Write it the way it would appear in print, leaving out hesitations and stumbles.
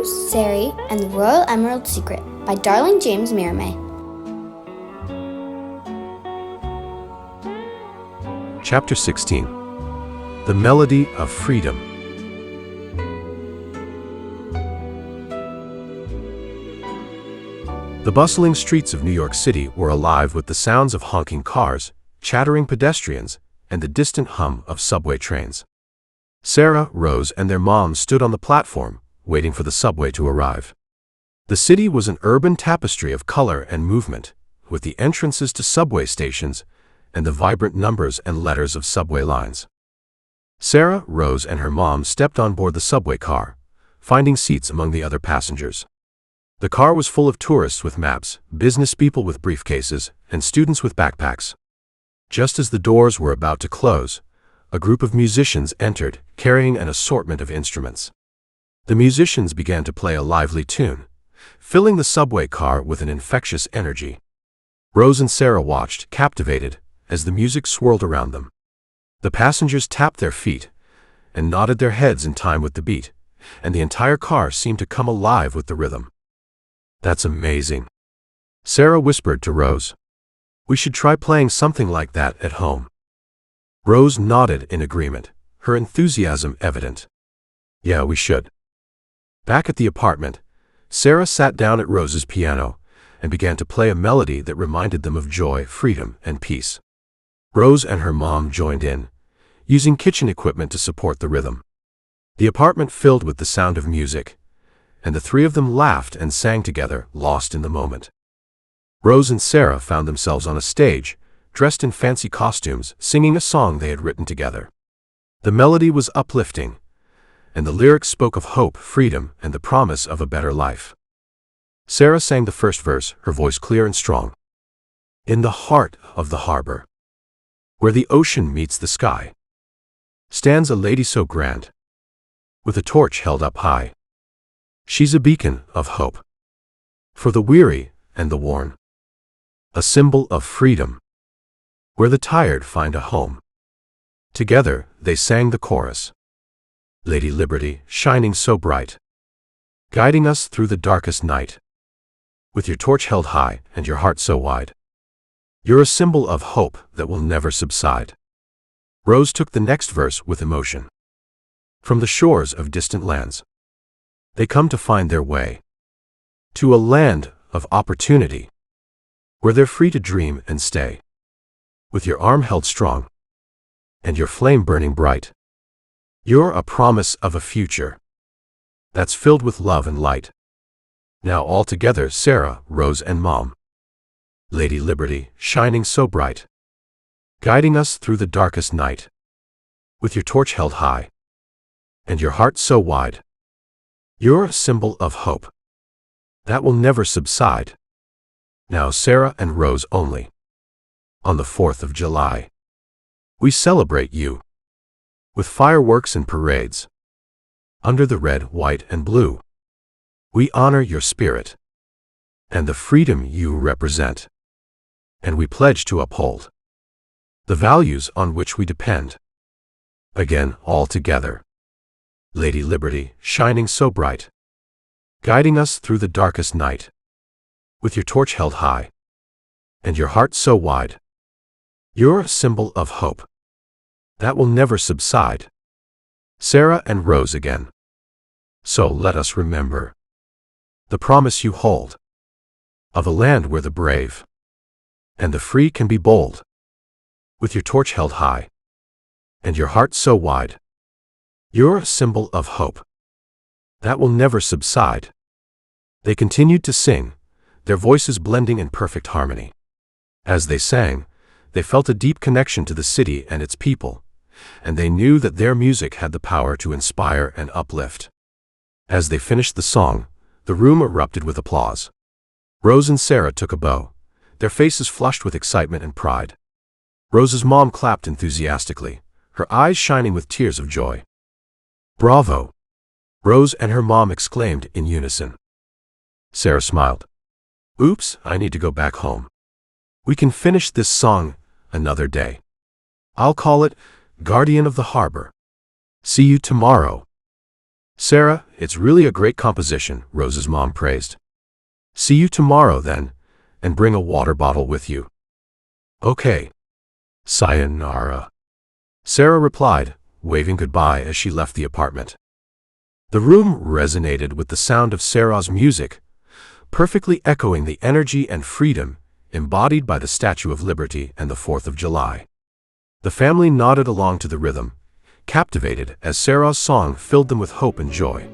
Rose Zary and the Royal Emerald Secret by Darling James Mirame. Chapter 16. The Melody of Freedom. The bustling streets of New York City were alive with the sounds of honking cars, chattering pedestrians, and the distant hum of subway trains. Sarah, Rose, and their mom stood on the platform, waiting for the subway to arrive. The city was an urban tapestry of color and movement, with the entrances to subway stations and the vibrant numbers and letters of subway lines. Sarah, Rose, and her mom stepped on board the subway car, finding seats among the other passengers. The car was full of tourists with maps, business people with briefcases, and students with backpacks. Just as the doors were about to close, a group of musicians entered, carrying an assortment of instruments. The musicians began to play a lively tune, filling the subway car with an infectious energy. Rose and Sarah watched, captivated, as the music swirled around them. The passengers tapped their feet and nodded their heads in time with the beat, and the entire car seemed to come alive with the rhythm. "That's amazing," Sarah whispered to Rose. "We should try playing something like that at home." Rose nodded in agreement, her enthusiasm evident. "Yeah, we should." Back at the apartment, Sarah sat down at Rose's piano and began to play a melody that reminded them of joy, freedom, and peace. Rose and her mom joined in, using kitchen equipment to support the rhythm. The apartment filled with the sound of music, and the three of them laughed and sang together, lost in the moment. Rose and Sarah found themselves on a stage, dressed in fancy costumes, singing a song they had written together. The melody was uplifting, and the lyrics spoke of hope, freedom, and the promise of a better life. Sarah sang the first verse, her voice clear and strong. "In the heart of the harbor, where the ocean meets the sky, stands a lady so grand, with a torch held up high. She's a beacon of hope for the weary and the worn, a symbol of freedom, where the tired find a home." Together, they sang the chorus. "Lady Liberty, shining so bright, guiding us through the darkest night, with your torch held high and your heart so wide, you're a symbol of hope that will never subside." Rose took the next verse with emotion. "From the shores of distant lands, they come to find their way to a land of opportunity, where they're free to dream and stay, with your arm held strong and your flame burning bright. You're a promise of a future that's filled with love and light." Now all together, Sarah, Rose, and Mom. "Lady Liberty, shining so bright, guiding us through the darkest night, with your torch held high and your heart so wide, you're a symbol of hope that will never subside." Now Sarah and Rose only. "On the 4th of July, we celebrate you with fireworks and parades. Under the red, white, and blue, we honor your spirit and the freedom you represent. And we pledge to uphold the values on which we depend." Again, all together. "Lady Liberty, shining so bright, guiding us through the darkest night, with your torch held high and your heart so wide, you're a symbol of hope that will never subside." Sarah and Rose again. "So let us remember the promise you hold of a land where the brave and the free can be bold, with your torch held high and your heart so wide, you're a symbol of hope that will never subside." They continued to sing, their voices blending in perfect harmony. As they sang, they felt a deep connection to the city and its people, and they knew that their music had the power to inspire and uplift. As they finished the song, the room erupted with applause. Rose and Sarah took a bow, their faces flushed with excitement and pride. Rose's mom clapped enthusiastically, her eyes shining with tears of joy. "Bravo!" Rose and her mom exclaimed in unison. Sarah smiled. "Oops, I need to go back home. We can finish this song another day. I'll call it Guardian of the Harbor. See you tomorrow." Sarah, It's really a great composition, Rose's mom praised. See you tomorrow then, and bring a water bottle with you. Okay. Sayonara. Sarah replied, waving goodbye as she left the apartment. The room resonated with the sound of Sarah's music, perfectly echoing the energy and freedom embodied by the Statue of Liberty and the 4th of July. The family nodded along to the rhythm, captivated as Sarah's song filled them with hope and joy.